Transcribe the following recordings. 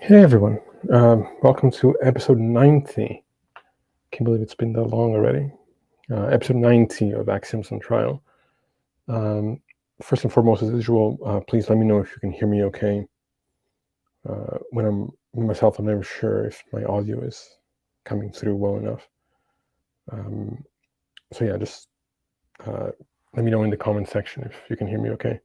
Hey everyone, welcome to episode 90. Can't believe it's been that long already. Episode 90 of Axioms on Trial. Um, First and foremost, as usual, please let me know if you can hear me okay. When I'm myself, I'm never sure if my audio is coming through well enough. So yeah, just let me know in the comment section if you can hear me okay.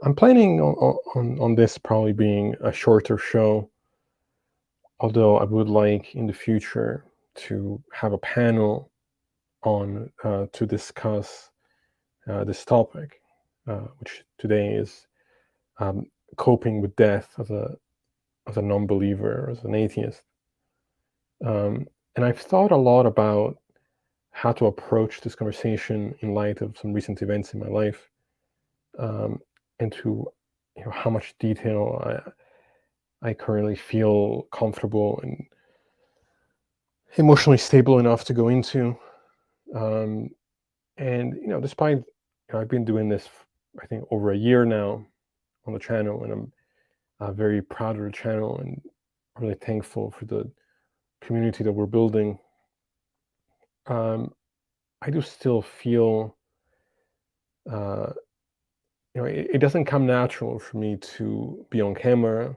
I'm planning on this probably being a shorter show, although I would like in the future to have a panel on to discuss this topic, which today is um, coping with death as a non-believer, as an atheist. And I've thought a lot about how to approach this conversation in light of some recent events in my life, um, and to how much detail I currently feel comfortable and emotionally stable enough to go into. Um, and despite I've been doing this, I think, over a year now on the channel, and I'm very proud of the channel and really thankful for the community that we're building. Um, I do still feel, uh, it doesn't come natural for me to be on camera.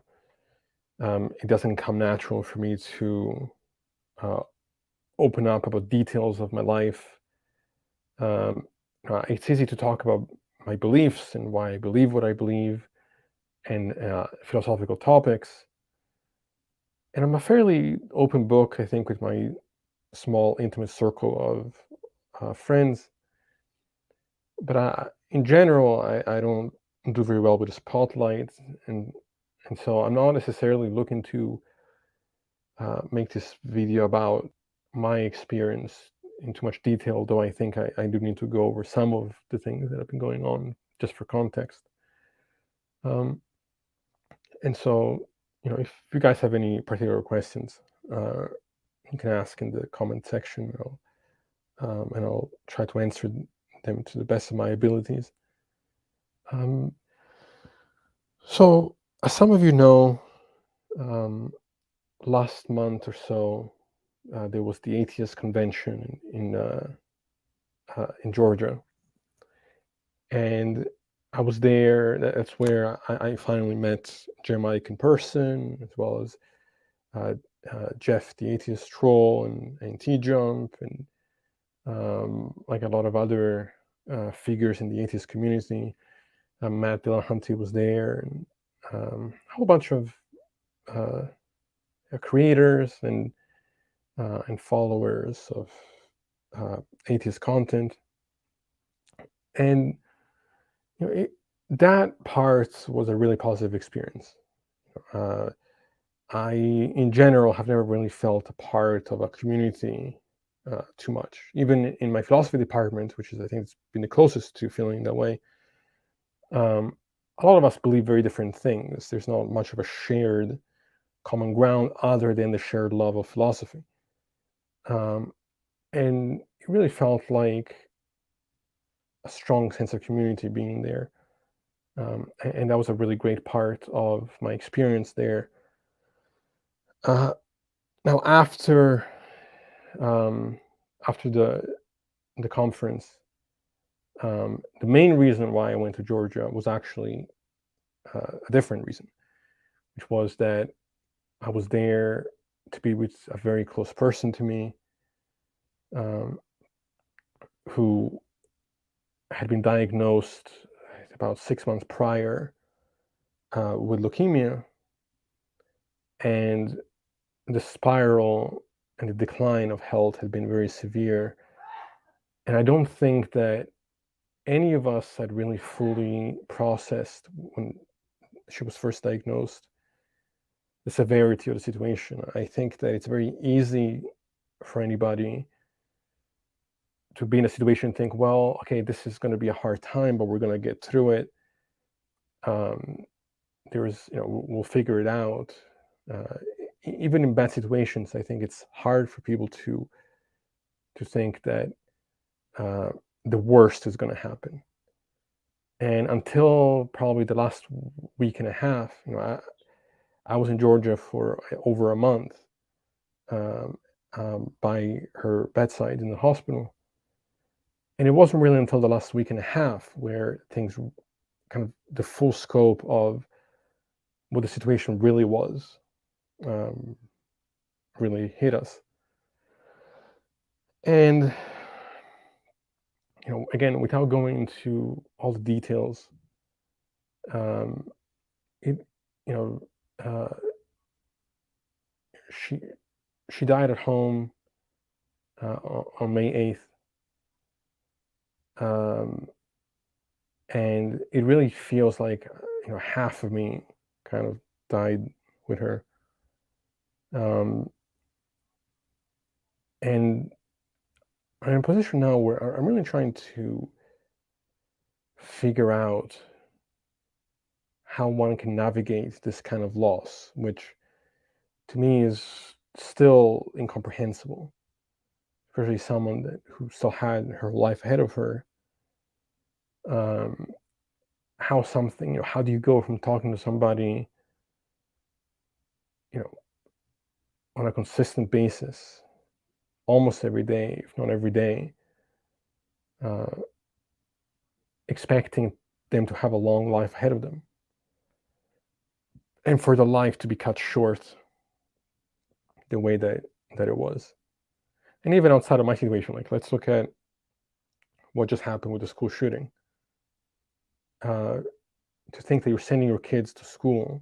It doesn't come natural for me to uh, open up about details of my life. Um, it's easy to talk about my beliefs and why I believe what I believe, and philosophical topics. And I'm a fairly open book, I think, with my small, intimate circle of friends. But in general, I don't do very well with the spotlight, and so I'm not necessarily looking to make this video about my experience in too much detail, though I think I do need to go over some of the things that have been going on just for context. Um, and so, if you guys have any particular questions, you can ask in the comment section, and I'll try to answer them to the best of my abilities. Um, so, as some of you know, um, last month or so, there was the atheist convention in Georgia, and I was there. That's where I finally met Jeremiah in person, as well as uh, Jeff, the atheist troll, and T Jump, and like a lot of other figures in the atheist community. Matt Dillahunty was there, and a whole bunch of uh, creators and followers of atheist content. And that part was a really positive experience. Uh, I, in general, have never really felt a part of a community too much. Even in my philosophy department, which is, I think, it's been the closest to feeling that way. A lot of us believe very different things. There's not much of a shared common ground other than the shared love of philosophy. Um, and it really felt like a strong sense of community being there. And that was a really great part of my experience there. Uh, Now, um, after the conference, the main reason why I went to Georgia was actually a different reason, which was that I was there to be with a very close person to me, um, who had been diagnosed about 6 months prior with leukemia, and the spiral and the decline of health had been very severe. And I don't think that any of us had really fully processed, when she was first diagnosed, the severity of the situation. I think that it's very easy for anybody to be in a situation and think, well, okay, this is going to be a hard time, but we're going to get through it. We'll figure it out. Uh, Even in bad situations, I think it's hard for people to think that the worst is going to happen. And until probably the last week and a half, I was in Georgia for over a month, um, by her bedside in the hospital. And it wasn't really until the last week and a half where things kind of the full scope of what the situation really was, um, really hit us. And again, without going into all the details, um, it you know uh, she she died at home on May 8th, um, and it really feels like half of me kind of died with her, and I'm in a position now where I'm really trying to figure out how one can navigate this kind of loss, which to me is still incomprehensible, especially someone who still had her life ahead of her. Um, how something, how do you go from talking to somebody, you know, on a consistent basis, almost every day, if not every day, uh, expecting them to have a long life ahead of them, and for the life to be cut short the way that it was. And even outside of my situation, like let's look at what just happened with the school shooting. Uh, to think that you're sending your kids to school,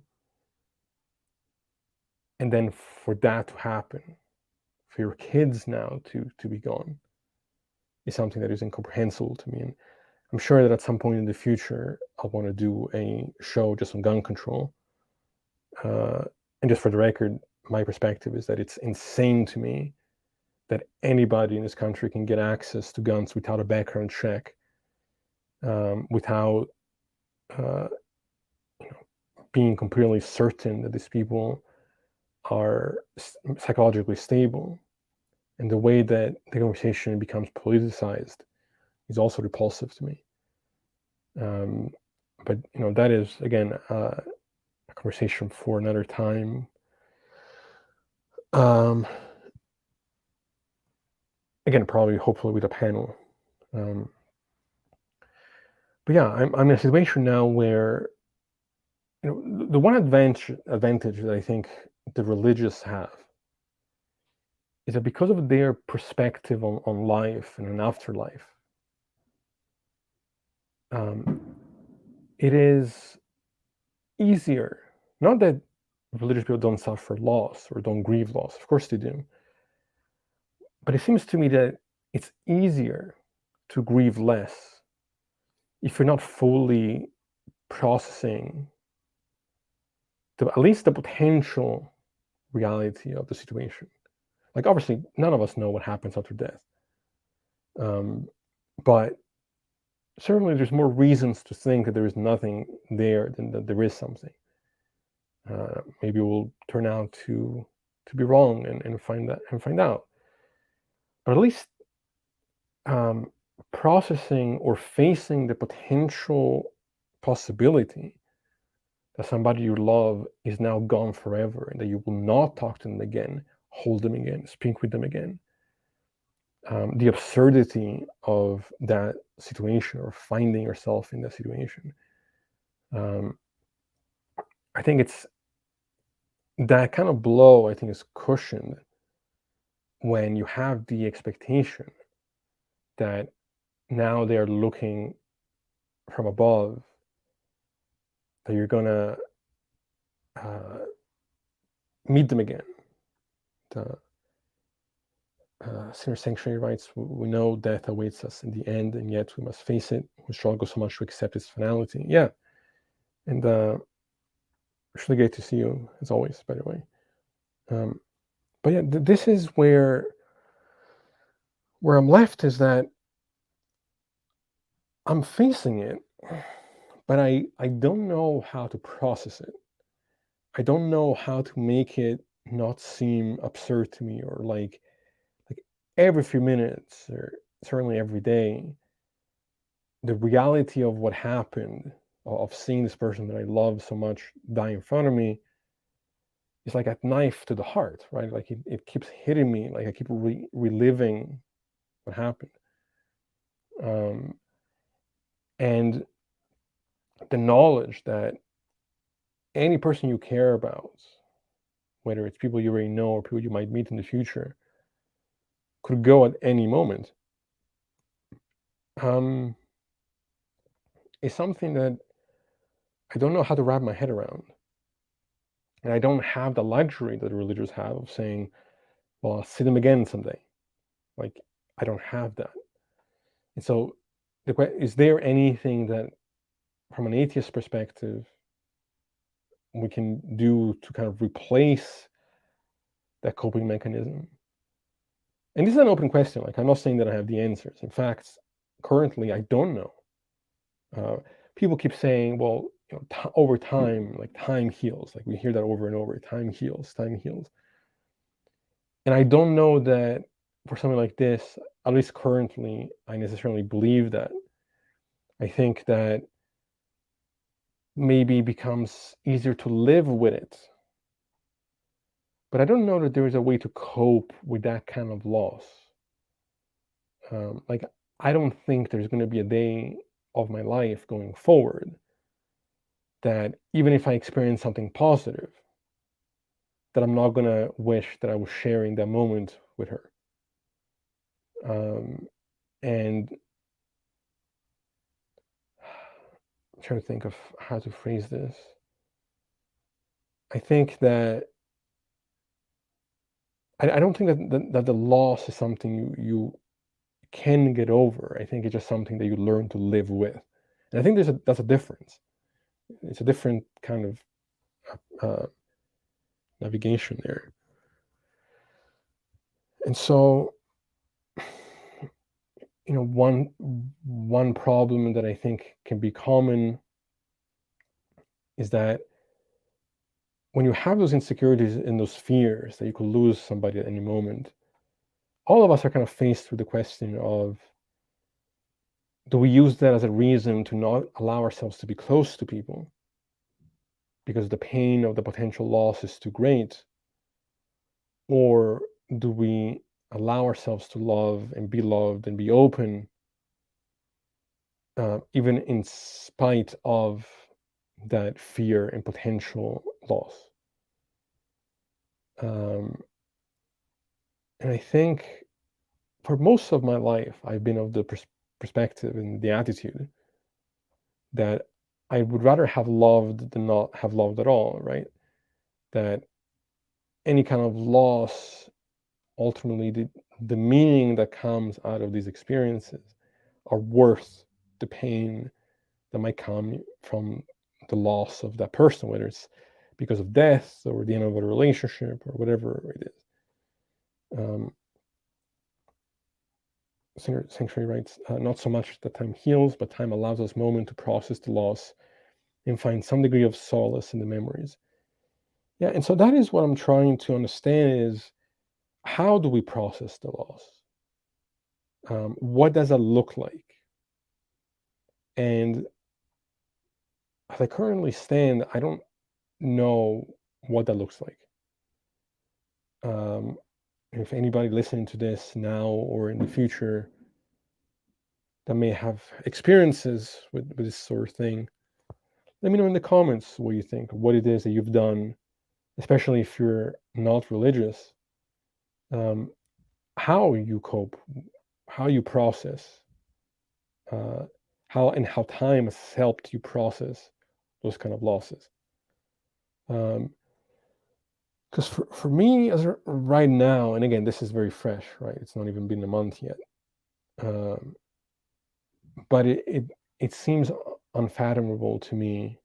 and then for that to happen, for your kids now to be gone, is something that is incomprehensible to me. And I'm sure that at some point in the future, I'll want to do a show just on gun control. Uh, and just for the record, my perspective is that it's insane to me that anybody in this country can get access to guns without a background check, without uh, being completely certain that these people are psychologically stable. And the way that the conversation becomes politicized is also repulsive to me. Um, but that is again a conversation for another time. Um, Again, probably, hopefully, with a panel. Um, but yeah, I'm in a situation now where the one advantage that I think the religious have is that because of their perspective on life and an afterlife, um, it is easier. Not that religious people don't suffer loss or don't grieve loss, of course they do. But it seems to me that it's easier to grieve less if you're not fully processing at least the potential reality of the situation. Like, obviously, none of us know what happens after death. But certainly there's more reasons to think that there is nothing there than that there is something. Maybe we'll turn out to be wrong and find out. But at least um, processing or facing the potential possibility that somebody you love is now gone forever and that you will not talk to them again, hold them again, speak with them again. The absurdity of that situation or finding yourself in that situation. Um, I think it's that kind of blow, I think, is cushioned when you have the expectation that now they're looking from above, that you're going to uh, meet them again. The Sinner Sanctuary writes, we know death awaits us in the end, and yet we must face it. We struggle so much to accept its finality. Yeah. And it's really great to see you, as always, by the way. But yeah, this is where I'm left, is that I'm facing it, but I don't know how to process it. I don't know how to make it not seem absurd to me, or like every few minutes, or certainly every day, the reality of what happened, of seeing this person that I love so much die in front of me, is like a knife to the heart, right? Like it keeps hitting me, like I keep reliving what happened. Um, and the knowledge that any person you care about, whether it's people you already know or people you might meet in the future, could go at any moment, um, is something that I don't know how to wrap my head around. And I don't have the luxury that the religious have of saying, well, I'll see them again someday. Like, I don't have that. And so, is there anything that, from an atheist perspective, we can do to kind of replace that coping mechanism? And this is an open question. Like, I'm not saying that I have the answers. In fact, currently, I don't know. Uh, People keep saying, well, over time, like time heals. Like we hear that over and over. Time heals. Time heals. And I don't know that for something like this, at least currently, I necessarily believe that. I think that maybe it becomes easier to live with it. But I don't know that there is a way to cope with that kind of loss. Like, I don't think there's going to be a day of my life going forward that even if I experience something positive, that I'm not going to wish that I was sharing that moment with her. And I'm trying to think of how to phrase this. I think that I don't think that the loss is something you can get over. I think it's just something that you learn to live with. And I think that's a difference. It's a different kind of uh, navigation there. And so, one problem that I think can be common is that when you have those insecurities and those fears that you could lose somebody at any moment, all of us are kind of faced with the question of, do we use that as a reason to not allow ourselves to be close to people because the pain of the potential loss is too great? Or do we allow ourselves to love and be loved and be open, even in spite of that fear and potential loss? Um, and I think for most of my life, I've been of the perspective and the attitude that I would rather have loved than not have loved at all, right? That any kind of loss, ultimately, the meaning that comes out of these experiences are worth the pain that might come from the loss of that person, whether it's because of death or the end of a relationship or whatever it is. Sanctuary writes, not so much that time heals, but time allows us moment to process the loss and find some degree of solace in the memories. Yeah, and so that is what I'm trying to understand is, how do we process the loss? What does that look like? And as I currently stand, I don't know what that looks like. If anybody listening to this now or in the future that may have experiences with this sort of thing, let me know in the comments what you think, what it is that you've done, especially if you're not religious, um, how you cope, how you process, uh, how time has helped you process those kind of losses. Because for me, right now, and again, this is very fresh, right? It's not even been a month yet. Um, but it seems unfathomable to me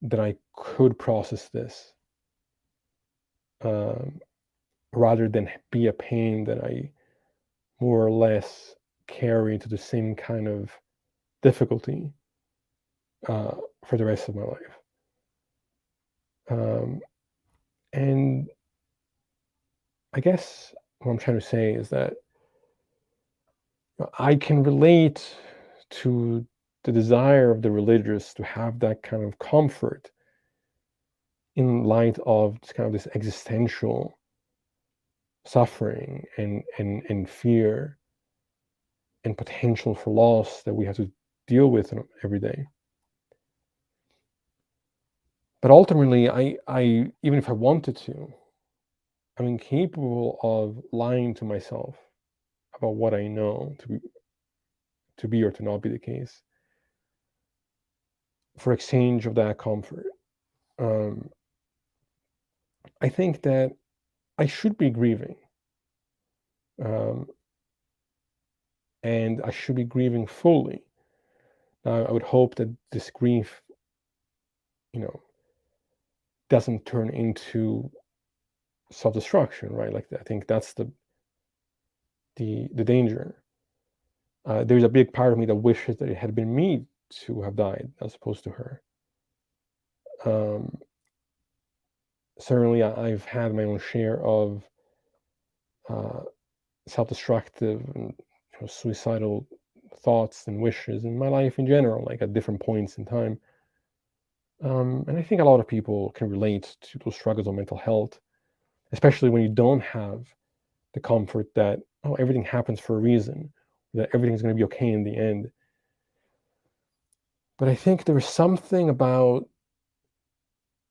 that I could process this, um, rather than be a pain that I more or less carry to the same kind of difficulty uh, for the rest of my life. Um, and I guess what I'm trying to say is that I can relate to the desire of the religious to have that kind of comfort in light of this kind of this existential suffering and fear and potential for loss that we have to deal with every day. But ultimately, I even if I wanted to, I'm incapable of lying to myself about what I know to be or to not be the case for exchange of that comfort. Um, I think that I should be grieving, um, and I should be grieving fully. Now, I would hope that this grief, you know, doesn't turn into self-destruction, right? Like I think that's the danger. There's a big part of me that wishes that it had been me to have died as opposed to her. Um, Certainly, I've had my own share of uh, self-destructive and suicidal thoughts and wishes in my life in general, like at different points in time. And I think a lot of people can relate to those struggles of mental health, especially when you don't have the comfort that, oh, everything happens for a reason, that everything's going to be okay in the end. But I think there is something about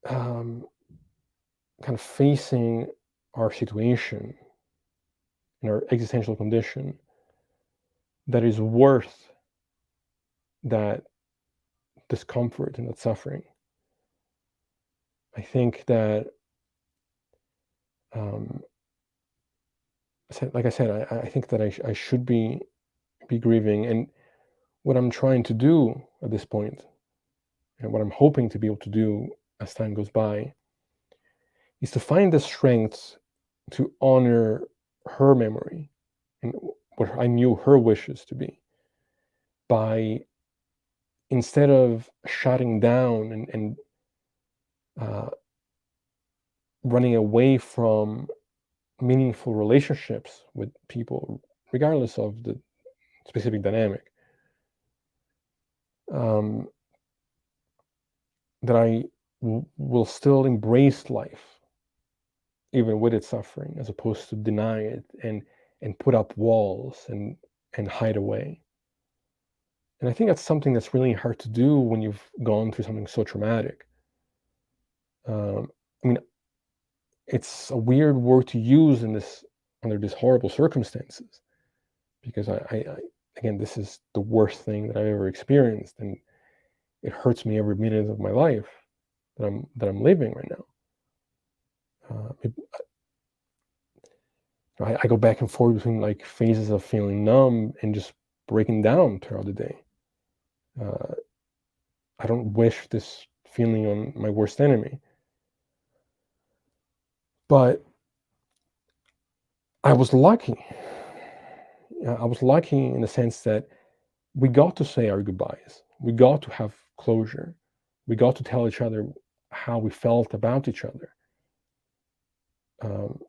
um, kind of facing our situation and our existential condition that is worth that discomfort and that suffering. I think that, um, like I said, I think that I should be grieving, and what I'm trying to do at this point, and what I'm hoping to be able to do as time goes by, is to find the strength to honor her memory and what I knew her wishes to be by, instead of shutting down and uh, running away from meaningful relationships with people, regardless of the specific dynamic, um, that I will still embrace life, even with its suffering, as opposed to deny it and put up walls and hide away. And I think that's something that's really hard to do when you've gone through something so traumatic. I mean, it's a weird word to use in this under these horrible circumstances, because I again, this is the worst thing that I've ever experienced, and it hurts me every minute of my life that I'm living right now. I go back and forth between like phases of feeling numb and just breaking down throughout the day. Uh, I don't wish this feeling on my worst enemy, but I was lucky. I was lucky in the sense that we got to say our goodbyes. We got to have closure. We got to tell each other how we felt about each other. Um,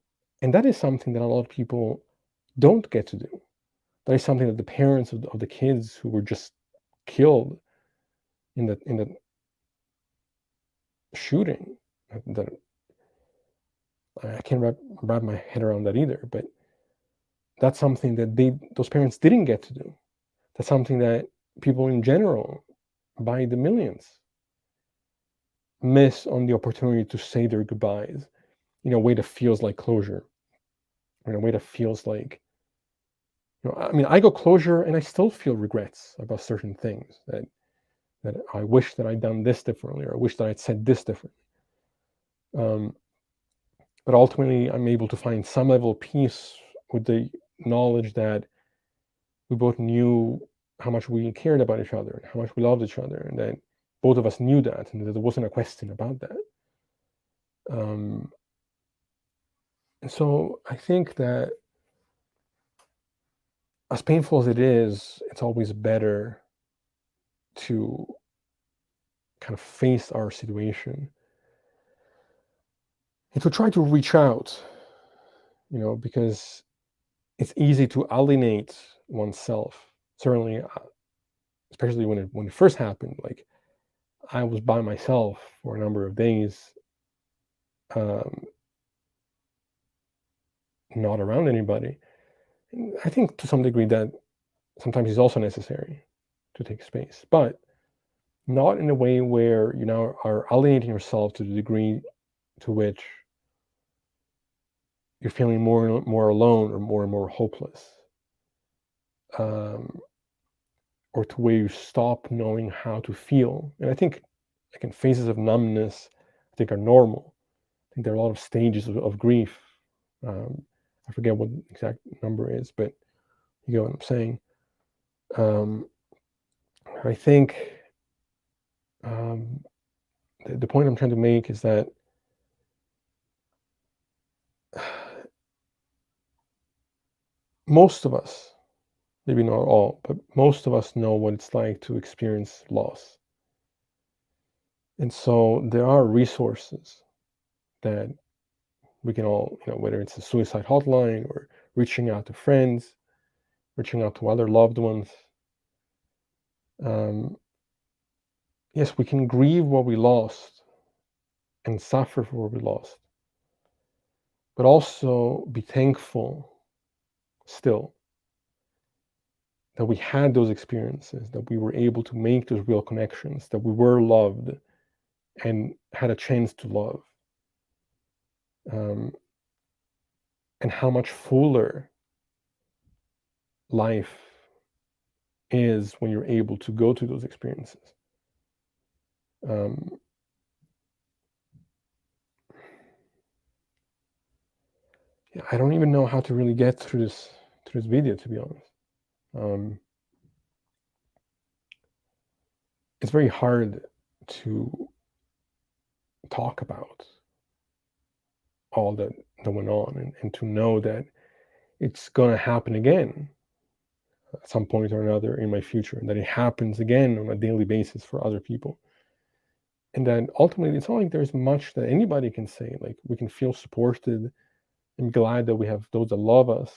and that is something that a lot of people don't get to do. That is something that the parents of the kids who were just killed in the shooting, that I can't wrap my head around that either. But that's something that those parents didn't get to do. That's something that people in general, by the millions, miss on the opportunity to say their goodbyes in a way that feels like closure, in a way that feels like, I mean, I got closure and I still feel regrets about certain things that I wish that I'd done this differently, or I wish that I'd said this differently. Um, but ultimately, I'm able to find some level of peace with the knowledge that we both knew how much we cared about each other and how much we loved each other, and that both of us knew that, and that there wasn't a question about that. And so I think that, as painful as it is, it's always better to kind of face our situation and to try to reach out, because it's easy to alienate oneself. Certainly, especially when it first happened. Like, I was by myself for a number of days, um, not around anybody. And I think to some degree that sometimes is also necessary to take space, but not in a way where you now are alienating yourself to the degree to which you're feeling more and more alone or more and more hopeless, um, or to where you stop knowing how to feel. And I think, again, phases of numbness, I think, are normal. I think there are a lot of stages of grief. Um, I forget what the exact number is, but you get what I'm saying. Um, I think um, the point I'm trying to make is that most of us, maybe not all, but most of us know what it's like to experience loss. And so there are resources that we can all, whether it's a suicide hotline or reaching out to friends, reaching out to other loved ones. Um, yes, we can grieve what we lost and suffer for what we lost, but also be thankful still that we had those experiences, that we were able to make those real connections, that we were loved and had a chance to love. Um, and how much fuller life is when you're able to go to those experiences. Um, yeah, I don't even know how to really get through this video, to be honest. Um, it's very hard to talk about all that went on, and to know that it's going to happen again at some point or another in my future, and that it happens again on a daily basis for other people. And then ultimately, it's not like there's much that anybody can say. Like, we can feel supported and glad that we have those that love us.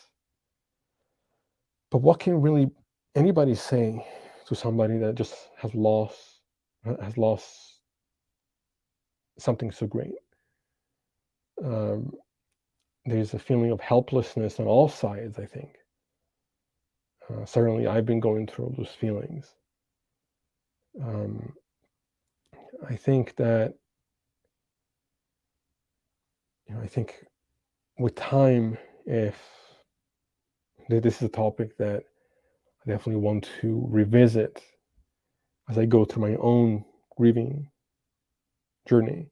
But what can really anybody say to somebody that just has lost something so great? Um, there's a feeling of helplessness on all sides, I think. Certainly, I've been going through those feelings. Um, I think that, I think with time, if this is a topic that I definitely want to revisit as I go through my own grieving journey,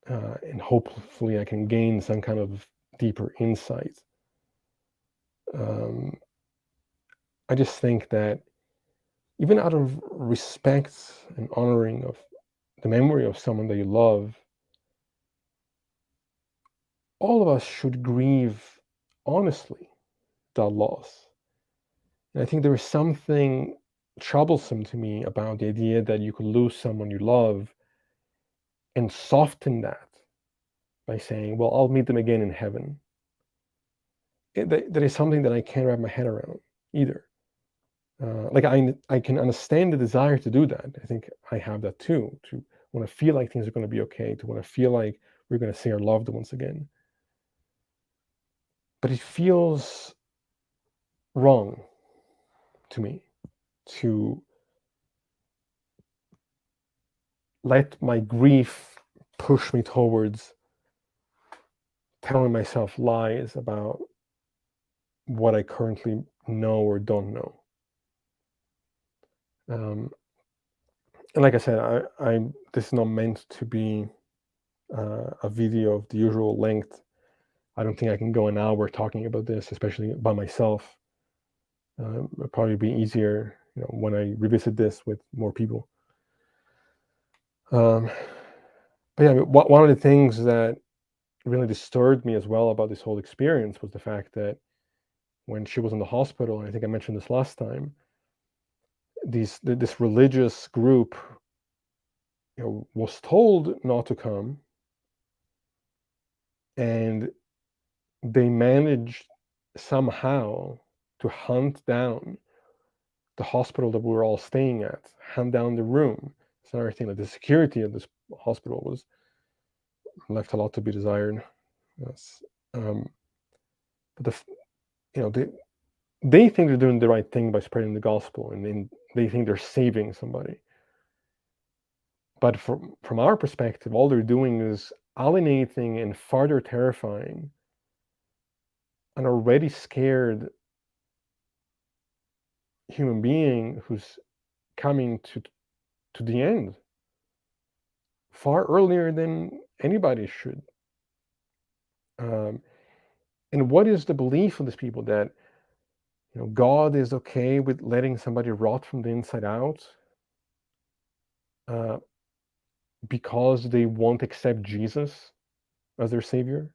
and hopefully I can gain some kind of deeper insight. Um, I just think that even out of respect and honoring of the memory of someone that you love, all of us should grieve honestly that loss. And I think there is something troublesome to me about the idea that you could lose someone you love and soften that by saying, well, I'll meet them again in heaven. That is something that I can't wrap my head around either. Like, I can understand the desire to do that. I think I have that too, to want to feel like things are going to be okay, to want to feel like we're going to see our loved ones again. But it feels wrong to me to let my grief push me towards telling myself lies about what I currently know or don't know. Um, and like I said, this is not meant to be a video of the usual length. I don't think I can go an hour talking about this, especially by myself. It'll probably be easier, when I revisit this with more people. Um, but yeah, one of the things that really disturbed me as well about this whole experience was the fact that when she was in the hospital, and I think I mentioned this last time, this religious group, was told not to come, and they managed somehow to hunt down the hospital that we were all staying at, hand down the room. It's another thing, that the security of this hospital was left a lot to be desired. Yes. But they think they're doing the right thing by spreading the gospel, and they think they're saving somebody. But from our perspective, all they're doing is alienating and further terrifying an already scared human being who's coming to the end far earlier than anybody should. And what is the belief of these people, that God is okay with letting somebody rot from the inside out because they won't accept Jesus as their savior?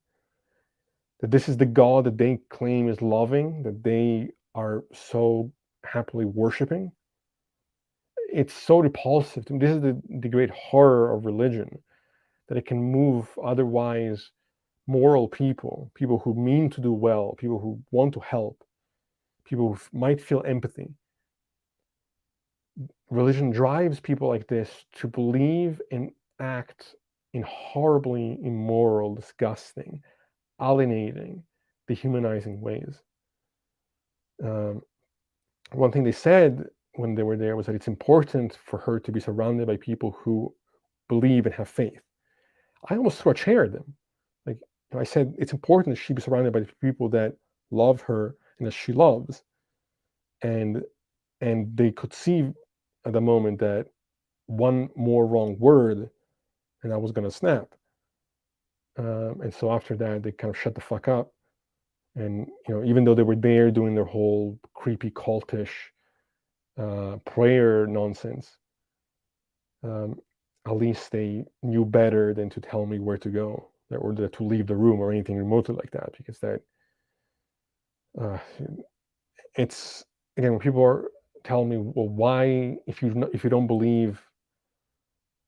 That this is the God that they claim is loving, that they are so happily worshiping? It's so repulsive to me. This is the great horror of religion, that it can move otherwise moral people who mean to do well, people who want to help, people who might feel empathy. Religion drives people like this to believe and act in horribly immoral, disgusting, alienating, dehumanizing ways. One thing they said when they were there was that it's important for her to be surrounded by people who believe and have faith. I almost threw a chair at them. Like, I said, it's important that she be surrounded by people that love her and that she loves. And they could see at the moment that one more wrong word and I was going to snap. And so after that, they kind of shut the fuck up. And, even though they were there doing their whole creepy cultish prayer nonsense, at least they knew better than to tell me where to go, or to leave the room or anything remotely like that, because that it's, again, when people are telling me, well, why, if you don't believe,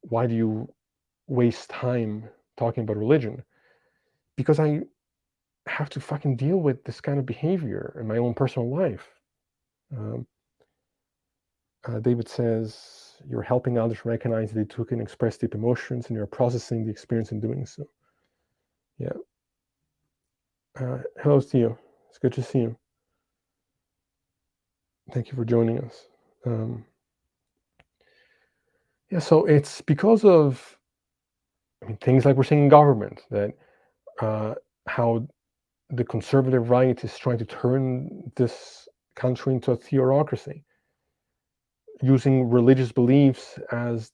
why do you waste time talking about religion? Because I have to fucking deal with this kind of behavior in my own personal life. David says, you're helping others recognize they took and express deep emotions, and you're processing the experience in doing so. Yeah. Hello to you. It's good to see you. Thank you for joining us. Yeah, so it's because of things like we're seeing in government, that how the conservative right is trying to turn this country into a theocracy, using religious beliefs as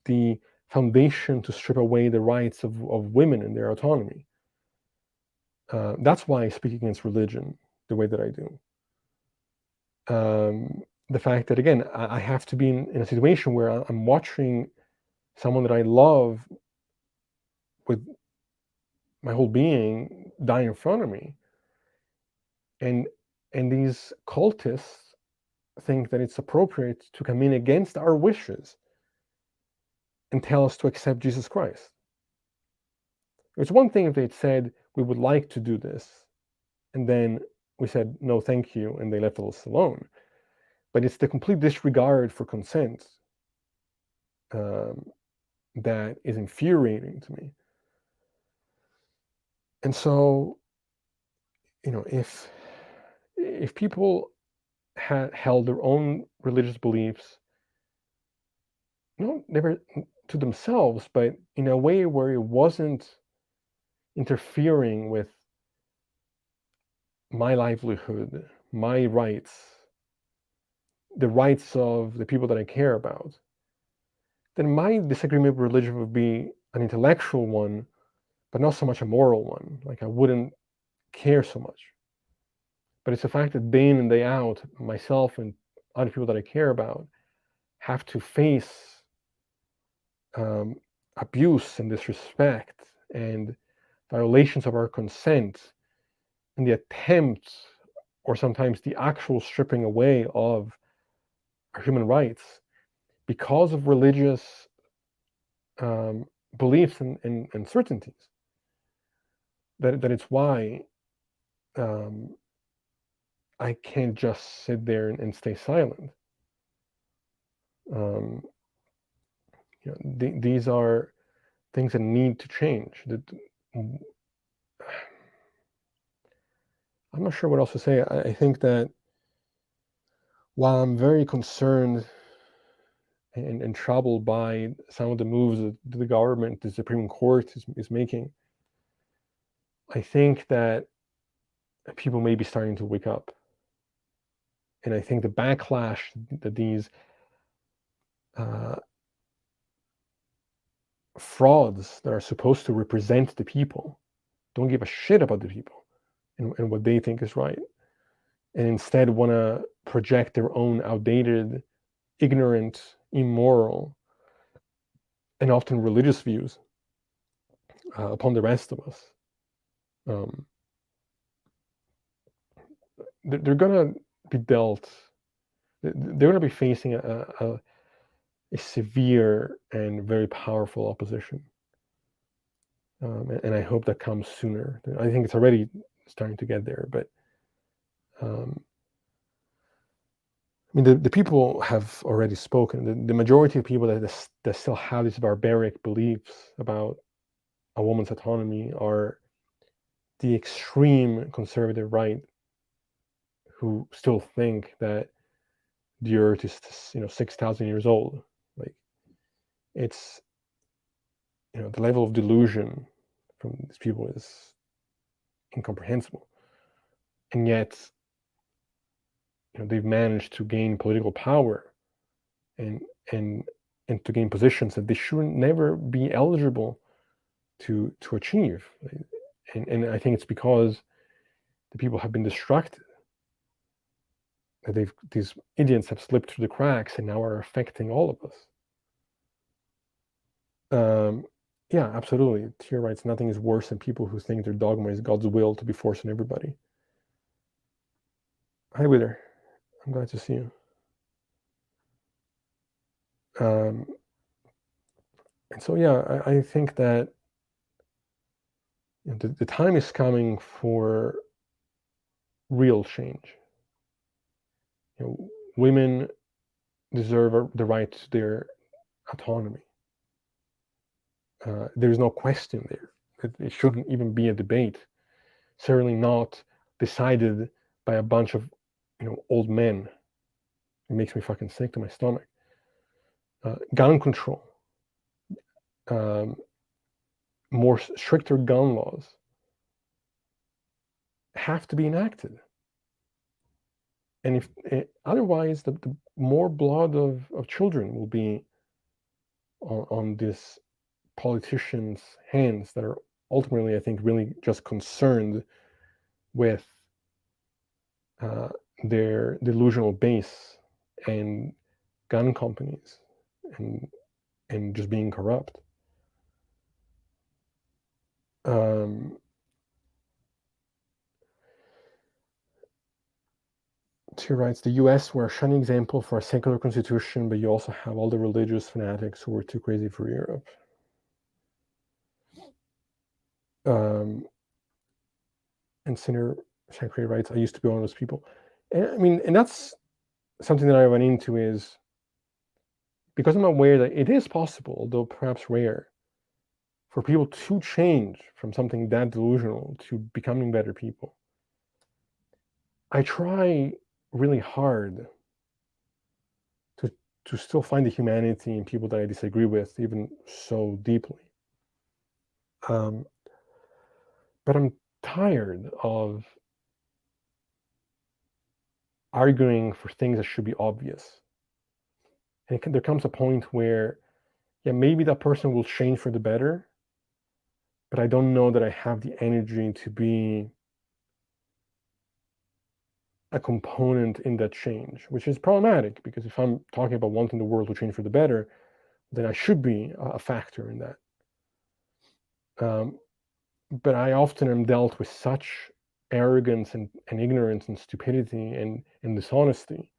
the foundation to strip away the rights of women and their autonomy. That's why I speak against religion the way that I do. The fact that, again, I have to be in a situation where I'm watching someone that I love with my whole being die in front of me, and these cultists think that it's appropriate to come in against our wishes and tell us to accept Jesus Christ. It's one thing if they'd said, we would like to do this, and then we said, no, thank you, and they left us alone. But it's the complete disregard for consent that is infuriating to me. And so, if people had held their own religious beliefs, never to themselves, but in a way where it wasn't interfering with my livelihood, my rights, the rights of the people that I care about, then my disagreement with religion would be an intellectual one, but not so much a moral one. Like, I wouldn't care so much. But it's the fact that day in and day out, myself and other people that I care about have to face abuse and disrespect and violations of our consent, and the attempt, or sometimes the actual stripping away of our human rights because of religious beliefs and certainties. That it's why I can't just sit there and stay silent. Um, these are things that need to change. I'm not sure what else to say. I think that while I'm very concerned and troubled by some of the moves that the government, the Supreme Court is making, I think that people may be starting to wake up. And I think the backlash that these frauds that are supposed to represent the people don't give a shit about the people and what they think is right, and instead want to project their own outdated, ignorant, immoral, and often religious views upon the rest of us. They're going to be dealt, they're going to be facing a severe and very powerful opposition. And I hope that comes sooner. I think it's already starting to get there, but I mean, the people have already spoken. The majority of people that still have these barbaric beliefs about a woman's autonomy are the extreme conservative right, who still think that the earth is 6,000 years old. Like, it's the level of delusion from these people is incomprehensible, and yet they've managed to gain political power and and and to gain positions that they should never be eligible to achieve. And I think it's because the people have been distracted, that these idiots have slipped through the cracks and now are affecting all of us. Yeah, absolutely. Tier writes, nothing is worse than people who think their dogma is God's will to be forced on everybody. Hi, Wither. I'm glad to see you. And so, yeah, I think that the time is coming for real change. Women deserve the right to their autonomy. There's no question there. It shouldn't even be a debate. Certainly not decided by a bunch of old men. It makes me fucking sick to my stomach. Gun control, more stricter gun laws have to be enacted. And if otherwise, the more blood of children will be on these politicians' hands that are ultimately, I think, really just concerned with their delusional base and gun companies and just being corrupt. She writes, the US were a shining example for a secular constitution, but you also have all the religious fanatics who were too crazy for Europe. And Sinner Shankray writes, I used to be one of those people. And I mean, and that's something that I run into, is because I'm aware that it is possible, although perhaps rare, for people to change from something that delusional to becoming better people. I try really hard to still find the humanity in people that I disagree with, even so deeply. But I'm tired of arguing for things that should be obvious. And there comes a point where, yeah, maybe that person will change for the better, but I don't know that I have the energy to be a component in that change, which is problematic, because if I'm talking about wanting the world to change for the better, then I should be a factor in that. But I often am dealt with such arrogance and ignorance and stupidity and dishonesty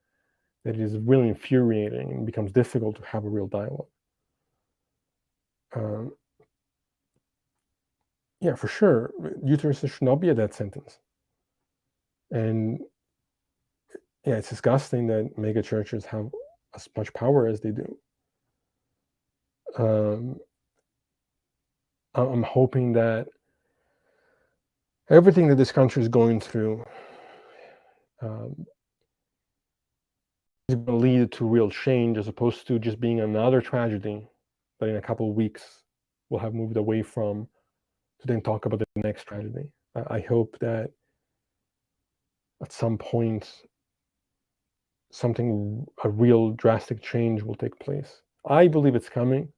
that it is really infuriating and becomes difficult to have a real dialogue. Yeah, for sure, euthanasia should not be a death sentence. And yeah, it's disgusting that mega churches have as much power as they do. Um, I'm hoping that everything that this country is going through um, is going to lead to real change, as opposed to just being another tragedy that in a couple of weeks we'll have moved away from to then talk about the next tragedy. I hope that at some point a real drastic change will take place. I believe it's coming.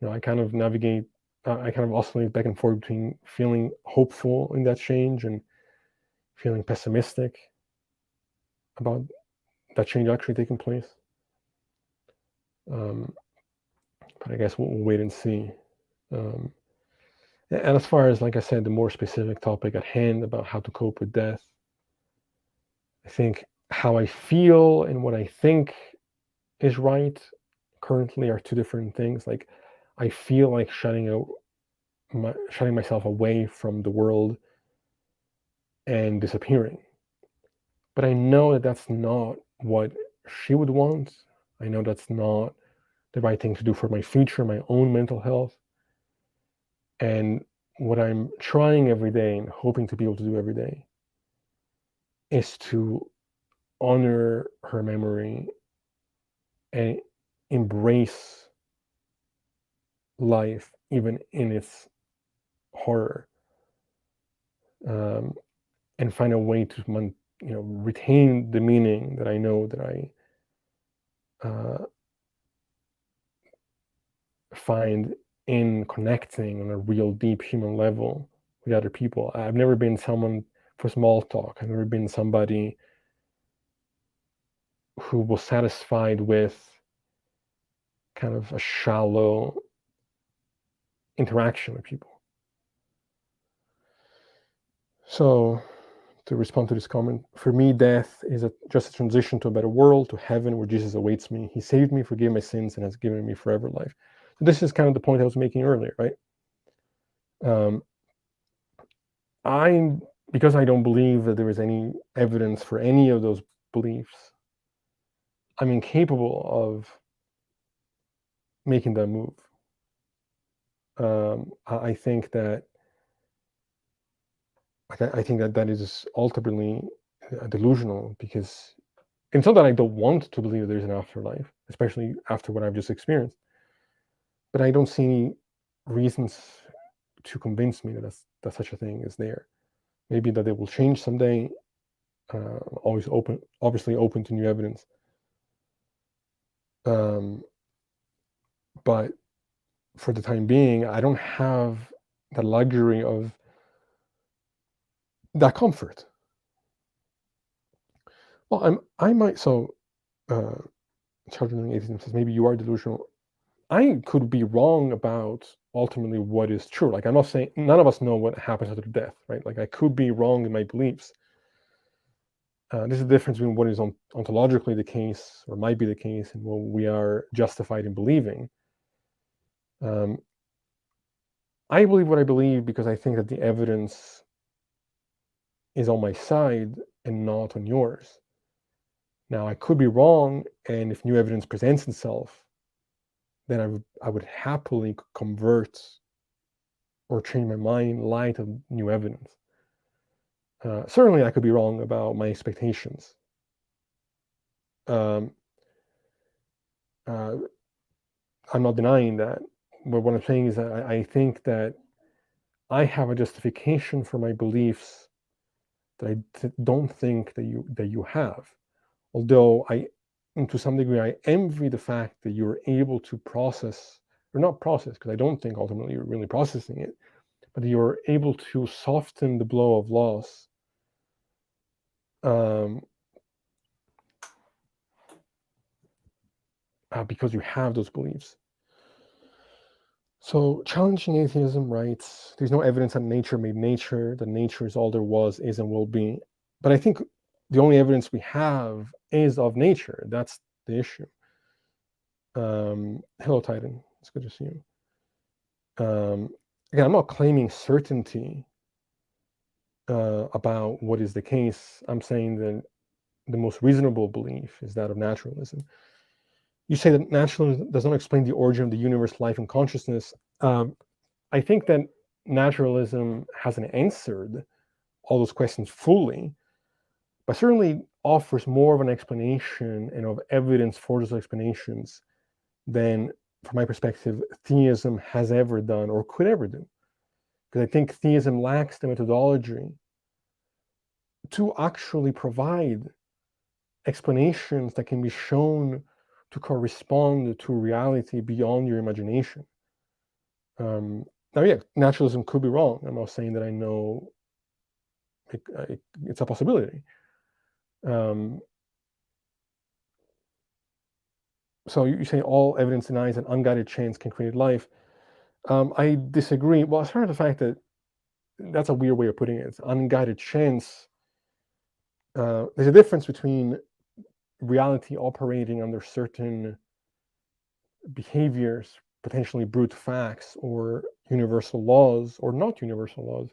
I kind of I kind of oscillate back and forth between feeling hopeful in that change and feeling pessimistic about that change actually taking place. Um, but I guess we'll wait and see. Um, and as far as, like I said, the more specific topic at hand about how to cope with death, I think how I feel and what I think is right currently are two different things. Like, I feel like shutting myself away from the world and disappearing. But I know that that's not what she would want. I know that's not the right thing to do for my future, my own mental health. And what I'm trying every day and hoping to be able to do every day is to honor her memory and embrace life, even in its horror, um, and find a way to retain the meaning that I know that I find in connecting on a real deep human level with other people. I've never been someone for small talk. I've never been somebody who was satisfied with kind of a shallow interaction with people. So, to respond to this comment, for me, death is just a transition to a better world, to heaven where Jesus awaits me. He saved me, forgave my sins, and has given me forever life. So this is kind of the point I was making earlier, right? Um, because I don't believe that there is any evidence for any of those beliefs, I'm incapable of making that move. I think that that is ultimately delusional, because it's not that I don't want to believe there's an afterlife, especially after what I've just experienced, but I don't see any reasons to convince me that such a thing is there. Maybe that it will change someday. Obviously open to new evidence. But for the time being, I don't have the luxury of that comfort. Well, I might. So, Children Atheism says maybe you are delusional. I could be wrong about ultimately what is true. Like, I'm not saying none of us know what happens after death, right? Like, I could be wrong in my beliefs. There's a difference between what is ontologically the case, or might be the case, and what we are justified in believing. I believe what I believe because I think that the evidence is on my side and not on yours. Now, I could be wrong, and if new evidence presents itself, then I would happily convert or change my mind in light of new evidence. Certainly, I could be wrong about my expectations. Um, I'm not denying that, but what I'm saying is that I think that I have a justification for my beliefs that I don't think that you have. Although to some degree, I envy the fact that you're able to process, or not process, because I don't think ultimately you're really processing it, but you're able to soften the blow of loss, because you have those beliefs. So, Challenging Atheism writes, there's no evidence that nature made nature, that nature is all there was, is, and will be. But I think the only evidence we have is of nature. That's the issue. Hello, Titan. It's good to see you. Again, I'm not claiming certainty about what is the case. I'm saying that the most reasonable belief is that of naturalism. You say that naturalism does not explain the origin of the universe, life, and consciousness. I think that naturalism hasn't answered all those questions fully, but certainly offers more of an explanation and of evidence for those explanations than, from my perspective, theism has ever done or could ever do. Because I think theism lacks the methodology to actually provide explanations that can be shown to correspond to reality beyond your imagination. Now, yeah, naturalism could be wrong. I'm not saying that I know it's a possibility. So you say all evidence denies that unguided chance can create life. I disagree. Well, as far as the fact that that's a weird way of putting it. It's unguided chance. There's a difference between reality operating under certain behaviors, potentially brute facts or universal laws or not universal laws,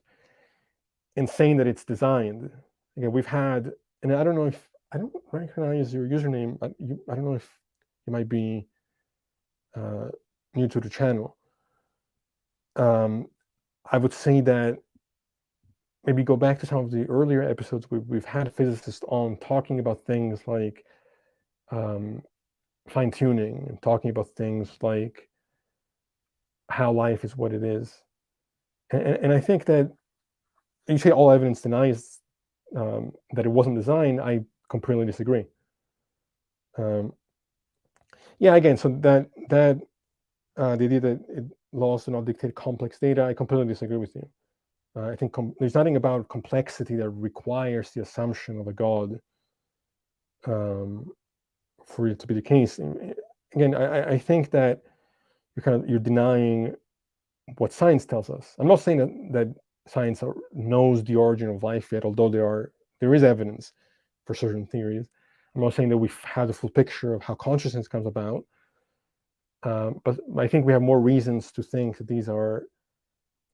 and saying that it's designed. Again, we've had, and I don't know if, I don't recognize your username. I don't know if you might be new to the channel. I would say that maybe go back to some of the earlier episodes. We've had physicists on talking about things like fine tuning and talking about things like how life is what it is. And I think that you say all evidence denies that it wasn't designed. I completely disagree. Yeah, again, so that the idea that laws do not dictate complex data, I completely disagree with you. I think there's nothing about complexity that requires the assumption of a God for it to be the case. Again, I think that you're denying what science tells us. I'm not saying that science knows the origin of life yet, although there is evidence for certain theories. I'm not saying that we've had a full picture of how consciousness comes about, but I think we have more reasons to think that these are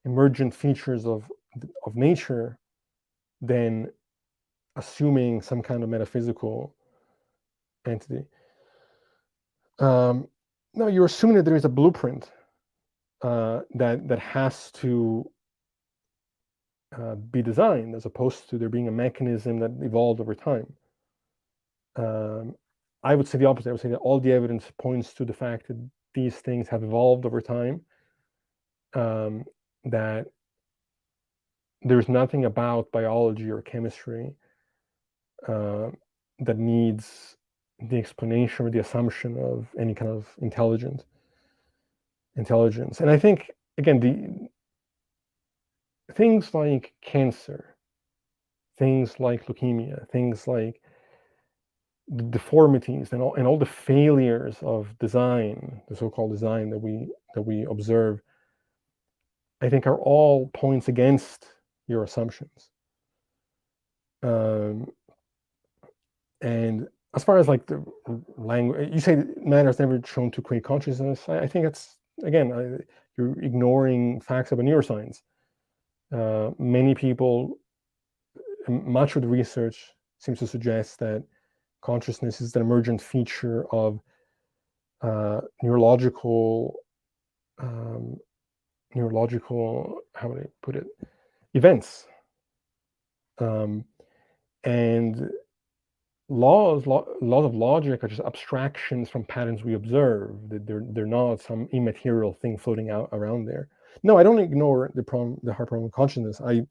emergent features of nature than assuming some kind of metaphysical entity. No, you're assuming that there is a blueprint that has to be designed, as opposed to there being a mechanism that evolved over time. I would say the opposite. I would say that all the evidence points to the fact that these things have evolved over time, that there's nothing about biology or chemistry that needs the explanation or the assumption of any kind of intelligence. And I think, again, the things like cancer, things like leukemia, things like the deformities and all the failures of design, the so-called design that we observe, I think are all points against your assumptions. And as far as like the language, you say matter is never shown to create consciousness. I think it's, again, you're ignoring facts about neuroscience. Many people, much of the research seems to suggest that consciousness is an emergent feature of neurological, how would I put it, events. And laws of logic are just abstractions from patterns we observe. They're not some immaterial thing floating out around there. No, I don't ignore the hard problem of consciousness. In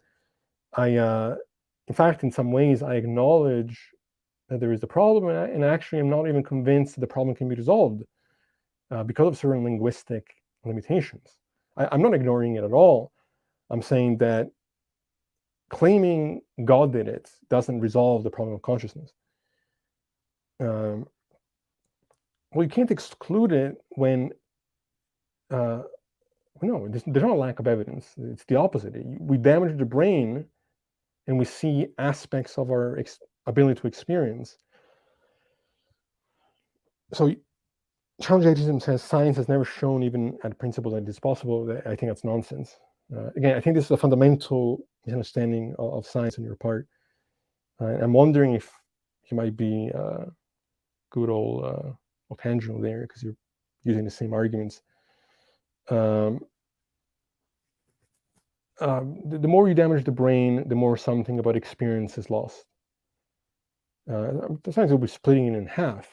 fact, in some ways, I acknowledge that there is a problem, and actually, I'm not even convinced that the problem can be resolved because of certain linguistic limitations. I'm not ignoring it at all. I'm saying that claiming God did it doesn't resolve the problem of consciousness. Well, you can't exclude it when no, there's not a lack of evidence. It's the opposite. We damage the brain, and we see aspects of our ability to experience. So, challenge atheism says science has never shown, even at principle, that it's possible. I think that's nonsense. Again, I think this is a fundamental misunderstanding of science on your part. I'm wondering if you might be good old or tangible there because you're using the same arguments. The more you damage the brain, the more something about experience is lost. The science will be splitting it in half.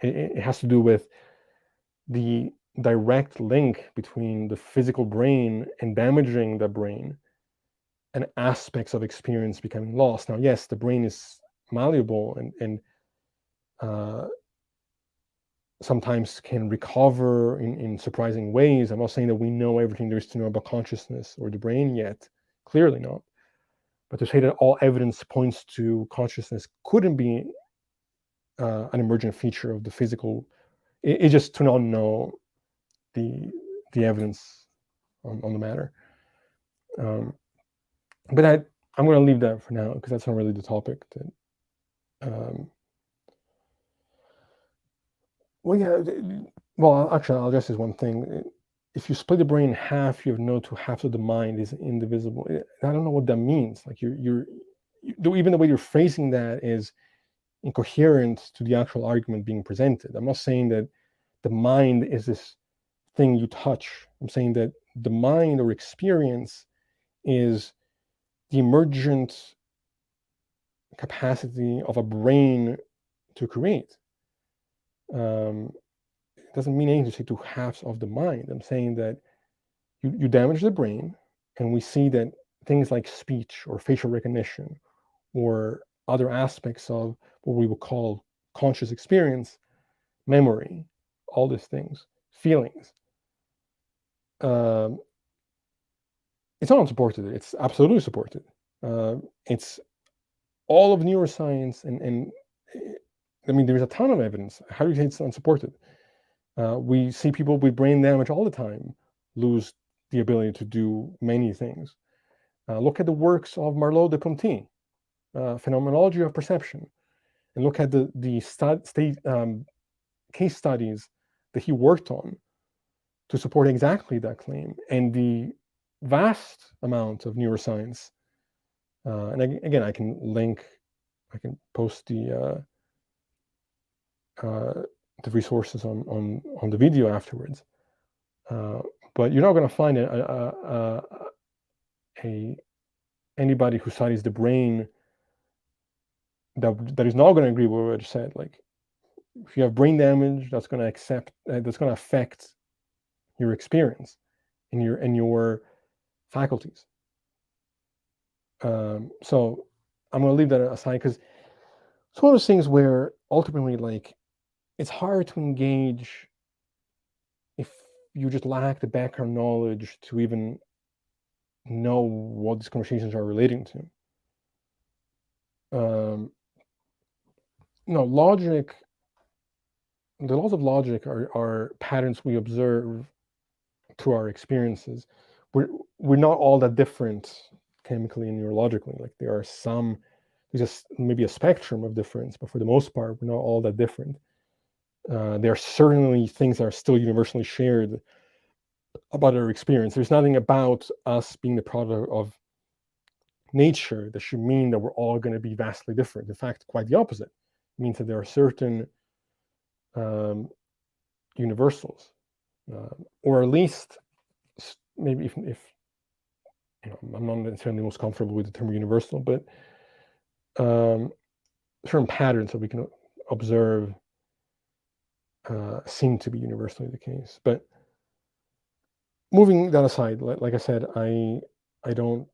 It has to do with the direct link between the physical brain and damaging the brain and aspects of experience becoming lost. Now, yes, the brain is malleable and sometimes can recover in surprising ways. I'm not saying that we know everything there is to know about consciousness or the brain yet, clearly not. But to say that all evidence points to consciousness couldn't be an emergent feature of the physical, it's just to not know the evidence on the matter. But I'm going to leave that for now because that's not really the topic. Well, actually, I'll address this one thing. If you split the brain in half, you have no two halves of the mind is indivisible. I don't know what that means. Like even the way you're phrasing that is incoherent to the actual argument being presented. I'm not saying that the mind is this thing you touch. I'm saying that the mind or experience is the emergent capacity of a brain to create. It doesn't mean anything to say two halves of the mind. I'm saying that you damage the brain, and we see that things like speech or facial recognition or other aspects of what we would call conscious experience, memory, all these things, feelings. It's not unsupported. It's absolutely supported. It's all of neuroscience, and I mean, there's a ton of evidence. How do you say it's unsupported? We see people with brain damage all the time lose the ability to do many things. Look at the works of Marleau-de-Ponty, Phenomenology of Perception, and look at the case studies that he worked on to support exactly that claim, and the vast amount of neuroscience. And again, I can post the resources on the video afterwards. But you're not going to find anybody who studies the brain that is not going to agree with what I just said. Like, if you have brain damage, that's going to affect your experience and your faculties. So I'm going to leave that aside because it's one of those things where ultimately, like, it's hard to engage if you just lack the background knowledge to even know what these conversations are relating to. Logic, the laws of logic are patterns we observe through our experiences. We're not all that different chemically and neurologically. Like, there's just maybe a spectrum of difference, but for the most part, we're not all that different. There are certainly things that are still universally shared about our experience. There's nothing about us being the product of nature that should mean that we're all going to be vastly different. In fact, quite the opposite. It means that there are certain universals, or at least maybe if I'm not necessarily most comfortable with the term universal, but certain patterns that we can observe seem to be universally the case. But moving that aside, like I said, I don't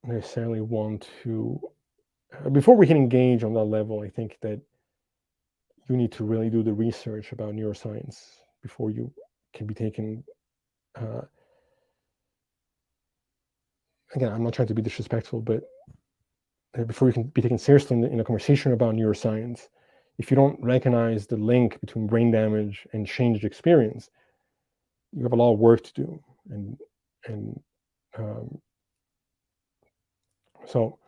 necessarily want to. Before we can engage on that level, I think that you need to really do the research about neuroscience before you can be taken. Again, I'm not trying to be disrespectful, but before you can be taken seriously in a conversation about neuroscience, if you don't recognize the link between brain damage and changed experience, you have a lot of work to do. And so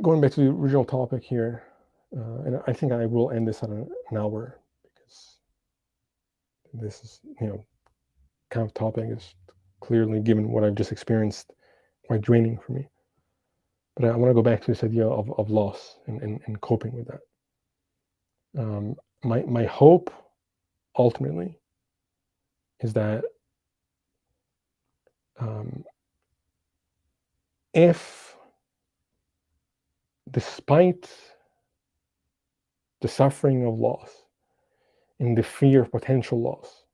going back to the original topic here, and I think I will end this at an hour because this is, kind of topic is clearly, given what I've just experienced, quite draining for me. But I want to go back to this idea of loss and coping with My hope ultimately is that if, despite the suffering of loss and the fear of potential loss,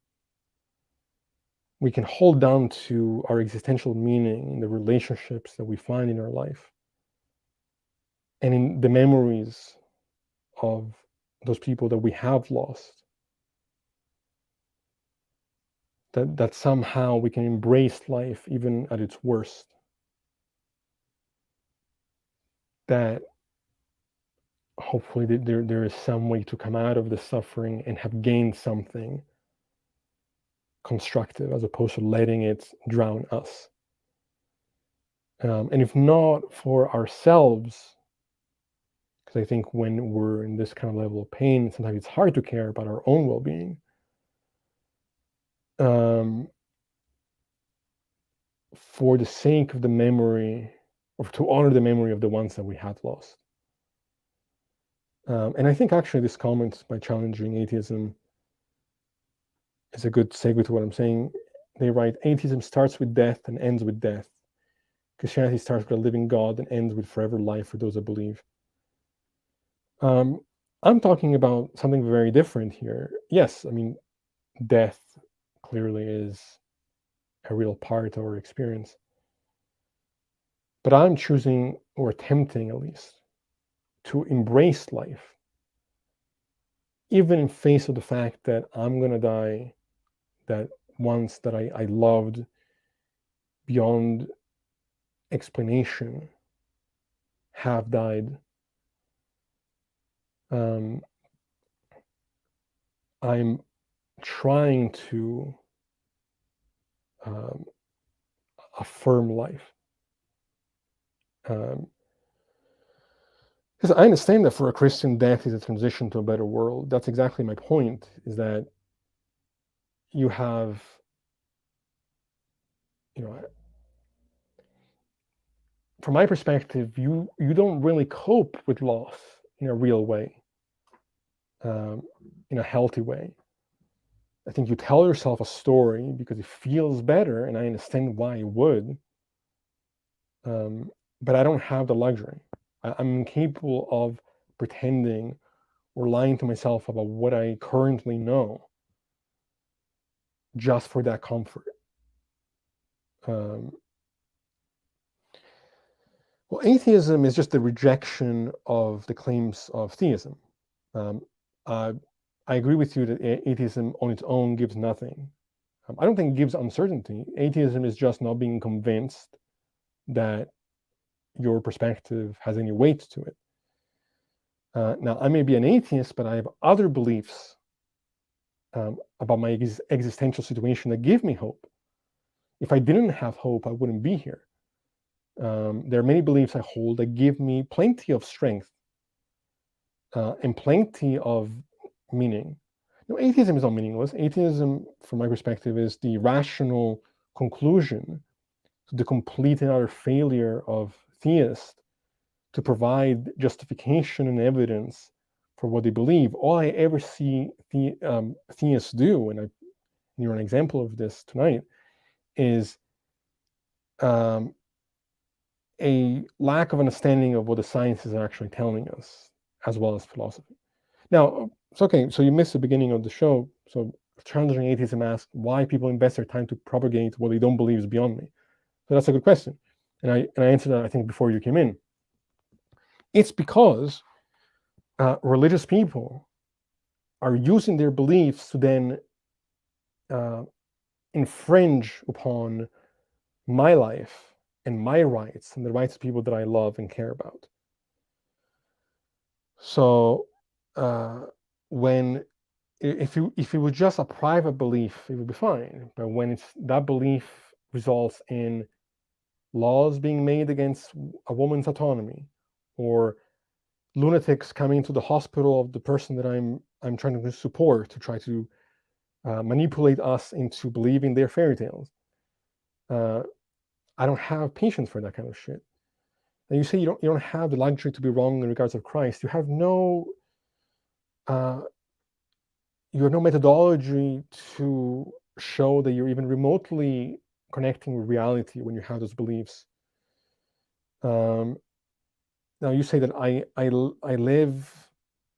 we can hold on to our existential meaning in the relationships that we find in our life and in the memories of those people that we have lost, that somehow we can embrace life even at its worst, that hopefully there is some way to come out of the suffering and have gained something constructive as opposed to letting it drown us. And if not for ourselves, because I think when we're in this kind of level of pain, sometimes it's hard to care about our own well-being. For the sake of the memory, or to honor the memory of the ones that we had lost. And I think actually this comment by challenging atheism is a good segue to what I'm saying. They write, atheism starts with death and ends with death. Christianity starts with a living God and ends with forever life for those that believe. I'm talking about something very different here. Yes, I mean, death clearly is a real part of our experience. But I'm choosing, or attempting at least, to embrace life, even in face of the fact that I'm going to die, that ones that I loved beyond explanation have died. I'm trying to affirm life. Because I understand that for a Christian, death is a transition to a better world. That's exactly my point, is that you have, from my perspective, you don't really cope with loss in a real way, in a healthy way. I think you tell yourself a story because it feels better, and I understand why it would. But I don't have the luxury. I'm incapable of pretending or lying to myself about what I currently know just for that comfort. Well, atheism is just the rejection of the claims of theism. I agree with you that atheism on its own gives nothing. I don't think it gives uncertainty. Atheism is just not being convinced that your perspective has any weight to it. Now, I may be an atheist, but I have other beliefs about my existential situation that give me hope. If I didn't have hope, I wouldn't be here. There are many beliefs I hold that give me plenty of strength and plenty of meaning. No, atheism is not meaningless. Atheism, from my perspective, is the rational conclusion to the complete and utter failure of theists to provide justification and evidence for what they believe. All I ever see theists do, and you're an example of this tonight, is a lack of understanding of what the sciences are actually telling us, as well as philosophy. Now, it's okay, so you missed the beginning of the show. So challenging atheism asks why people invest their time to propagate what they don't believe is beyond me. So that's a good question. And I answered that, I think, before you came in. It's because religious people are using their beliefs to then infringe upon my life and my rights and the rights of people that I love and care about. So if it was just a private belief, it would be fine. But when that belief results in laws being made against a woman's autonomy, or lunatics coming to the hospital of the person that I'm trying to support to try to manipulate us into believing their fairy tales, I don't have patience for that kind of shit. And you say you don't have the luxury to be wrong in regards of Christ. You have no you have no methodology to show that you're even remotely connecting with reality when you have those beliefs. Um, Now you say that I live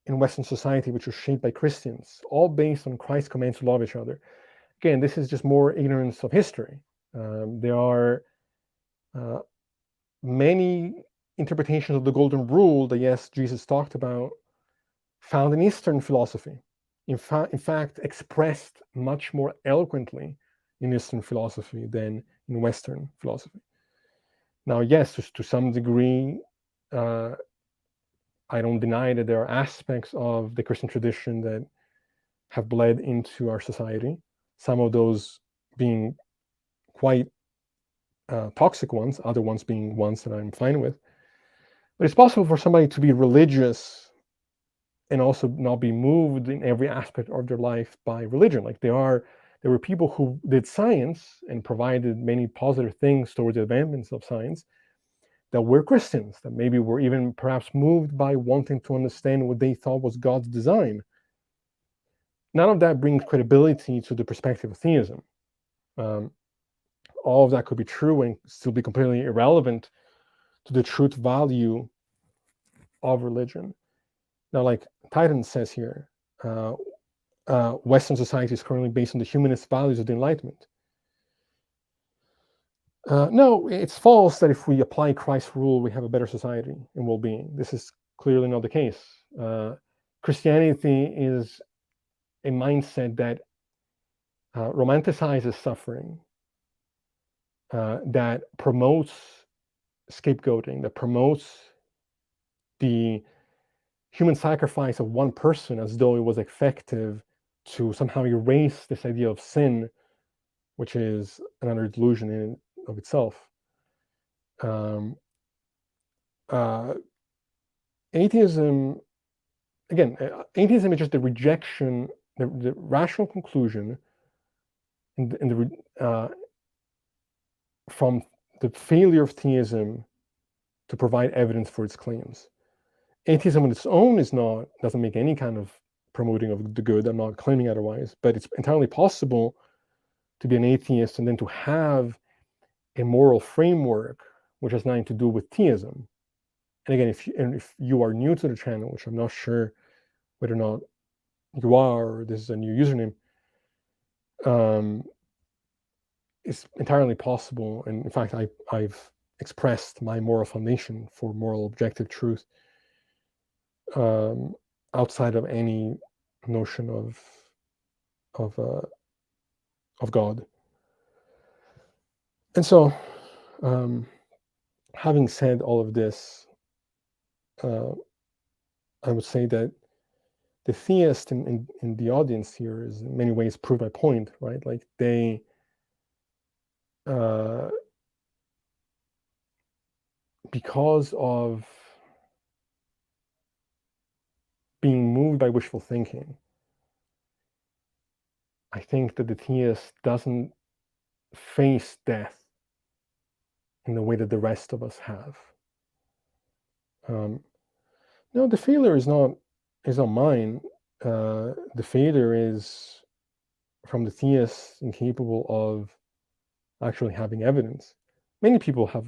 in Western society, which was shaped by Christians, all based on Christ's commands to love each other. Again, this is just more ignorance of history. There are uh, many interpretations of the Golden Rule that, yes, Jesus talked about, found in Eastern philosophy. In fact, expressed much more eloquently in Eastern philosophy than in Western philosophy. Now, yes, to some degree, I don't deny that there are aspects of the Christian tradition that have bled into our society, some of those being quite toxic ones, other ones being ones that I'm fine with. But it's possible for somebody to be religious and also not be moved in every aspect of their life by religion. Like there were people who did science and provided many positive things towards the advancements of science that were Christians, that maybe were even perhaps moved by wanting to understand what they thought was God's design. None of that brings credibility to the perspective of theism. Um, all of that could be true and still be completely irrelevant to the truth value of religion. Now, like Titan says here, Western society is currently based on the humanist values of the Enlightenment. No, it's false that if we apply Christ's rule, we have a better society and well-being. This is clearly not the case. Christianity is a mindset that romanticizes suffering, that promotes scapegoating, that promotes the human sacrifice of one person as though it was effective to somehow erase this idea of sin, which is another delusion in of itself. Atheism, again, atheism is just the rejection, the rational conclusion, from the failure of theism to provide evidence for its claims. Atheism on its own doesn't make any kind of promoting of the good. I'm not claiming otherwise, but it's entirely possible to be an atheist and then to have a moral framework which has nothing to do with theism. And again, if you are new to the channel, which I'm not sure whether or not you are, or this is a new username, it's entirely possible. And in fact, I've expressed my moral foundation for moral objective truth outside of any notion of God. And so, having said all of this, I would say that the theist in the audience here is in many ways prove my point, right? Like they because of being moved by wishful thinking, I think that the theist doesn't face death in the way that the rest of us have. No, the failure is not mine. The failure is from the theist incapable of actually having evidence. Many people have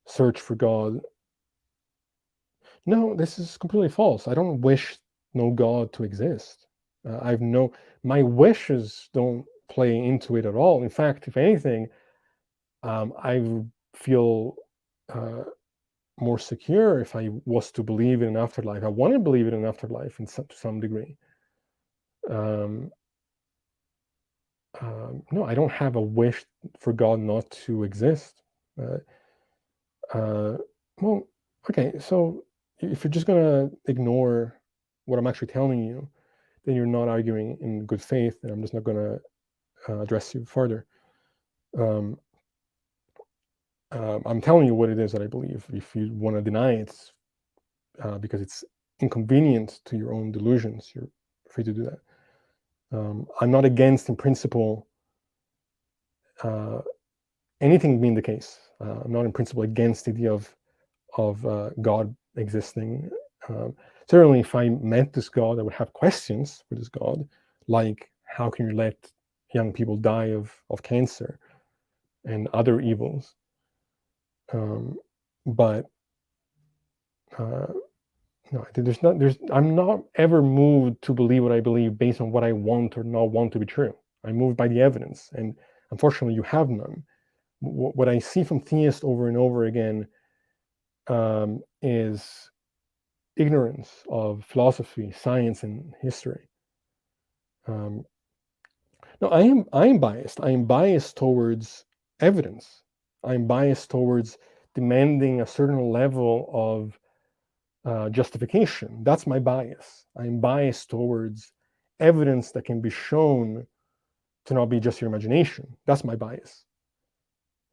searched for God. No, this is completely false. I don't wish no God to exist. My wishes don't play into it at all. In fact, if anything, I feel more secure if I was to believe in an afterlife. I want to believe in an afterlife to some degree. No, I don't have a wish for God not to exist. Well, okay, so if you're just gonna ignore what I'm actually telling you, then you're not arguing in good faith, and I'm just not gonna address you further. I'm telling you what it is that I believe. If you want to deny it because it's inconvenient to your own delusions, you're free to do that. I'm not against, in principle, anything being the case. I'm not in principle against the idea of God existing. Certainly, if I met this God, I would have questions for this God, like how can you let young people die of cancer and other evils? But no, I'm not ever moved to believe what I believe based on what I want or not want to be true. I'm moved by the evidence, and unfortunately, you have none. What I see from theists over and over again is ignorance of philosophy, science, and history. No, I am biased. I am biased towards evidence. I'm biased towards demanding a certain level of justification. That's my bias. I'm biased towards evidence that can be shown to not be just your imagination. That's my bias.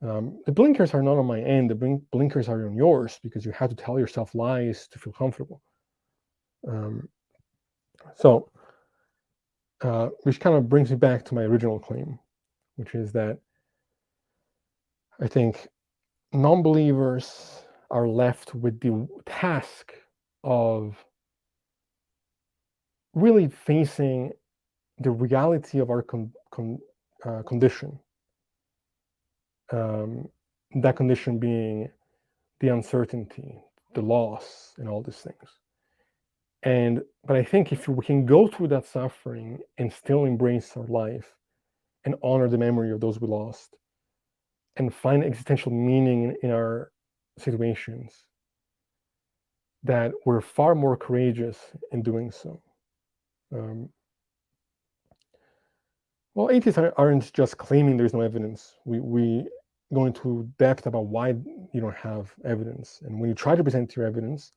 The blinkers are not on my end. The blinkers are on yours because you have to tell yourself lies to feel comfortable. So, which kind of brings me back to my original claim, which is that I think non-believers are left with the task of really facing the reality of our condition. That condition being the uncertainty, the loss, and all these things. But I think if we can go through that suffering and still embrace our life and honor the memory of those we lost and find existential meaning in our situations, that we're far more courageous in doing so. Well, atheists aren't just claiming there's no evidence. We go into depth about why you don't have evidence. And when you try to present your evidence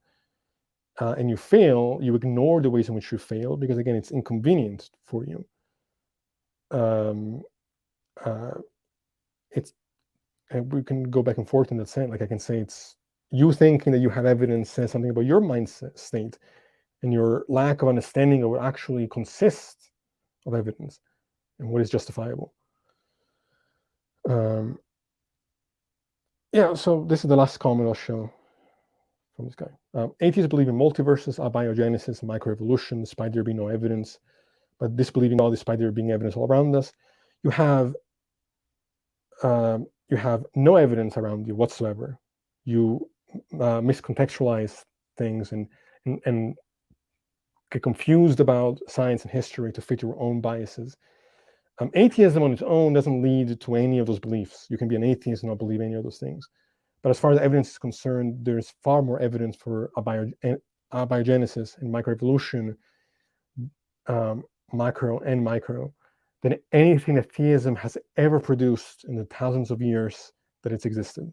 and you fail, you ignore the ways in which you fail because, again, it's inconvenient for you. And we can go back and forth in that sense. Like I can say it's you thinking that you have evidence says something about your mindset state and your lack of understanding of what actually consists of evidence and what is justifiable. Yeah, so this is the last comment I'll show from this guy. Atheists believe in multiverses, abiogenesis, and microevolution, despite there being no evidence, but disbelieving all despite there being evidence all around us. You have no evidence around you whatsoever. You miscontextualize things and get confused about science and history to fit your own biases. Atheism on its own doesn't lead to any of those beliefs. You can be an atheist and not believe any of those things. But as far as evidence is concerned, there's far more evidence for abiogenesis and microevolution, macro and micro, than anything that theism has ever produced in the thousands of years that it's existed.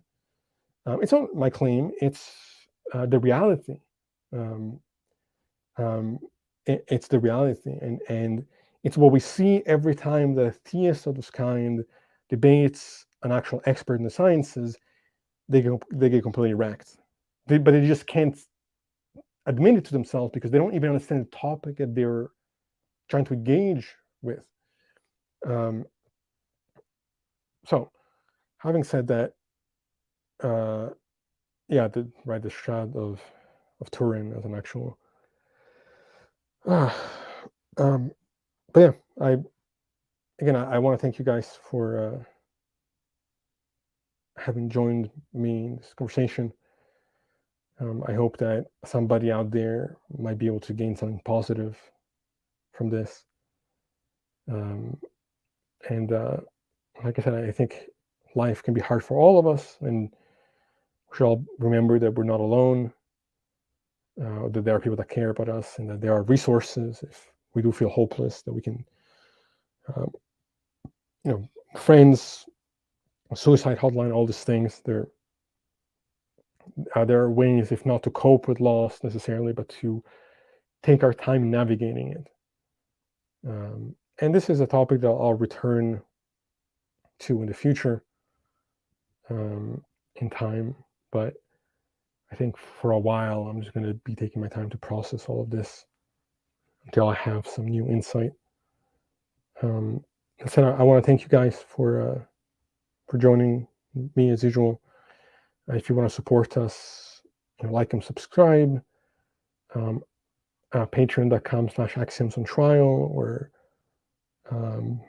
It's not my claim, it's the reality. It's the reality, and it's what we see every time that a theist of this kind debates an actual expert in the sciences. They get completely wrecked. But they just can't admit it to themselves because they don't even understand the topic that they're trying to engage with. So, having said that, yeah, the shot of Turin as an actual. But yeah, I want to thank you guys for having joined me in this conversation. I hope that somebody out there might be able to gain something positive from this. And like I said, I think life can be hard for all of us, and we should all remember that we're not alone, that there are people that care about us, and that there are resources if we do feel hopeless, that we can, friends, suicide hotline, all these things. There are ways, if not to cope with loss necessarily, but to take our time navigating it. And this is a topic that I'll return to in the future in time. But I think for a while, I'm just going to be taking my time to process all of this until I have some new insight. So I want to thank you guys for joining me as usual. If you want to support us, like and subscribe. patreon.com/axioms on trial, or um,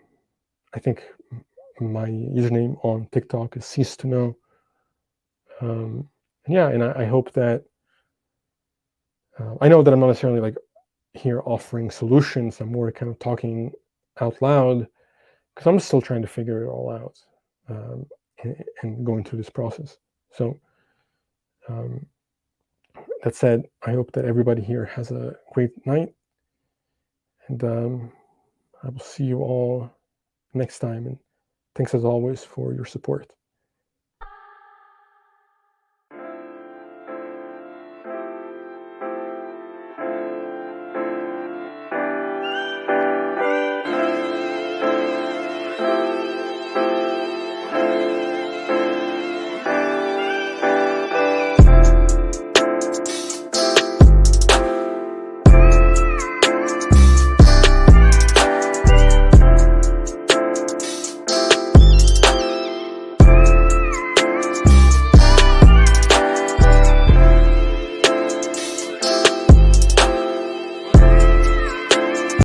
I think my username on TikTok is cease to know. And yeah, and I hope that I know that I'm not necessarily like here offering solutions. I'm more kind of talking out loud because I'm still trying to figure it all out, um, and going through this process. So um, that said, I hope that everybody here has a great night, and I will see you all next time. And thanks as always for your support.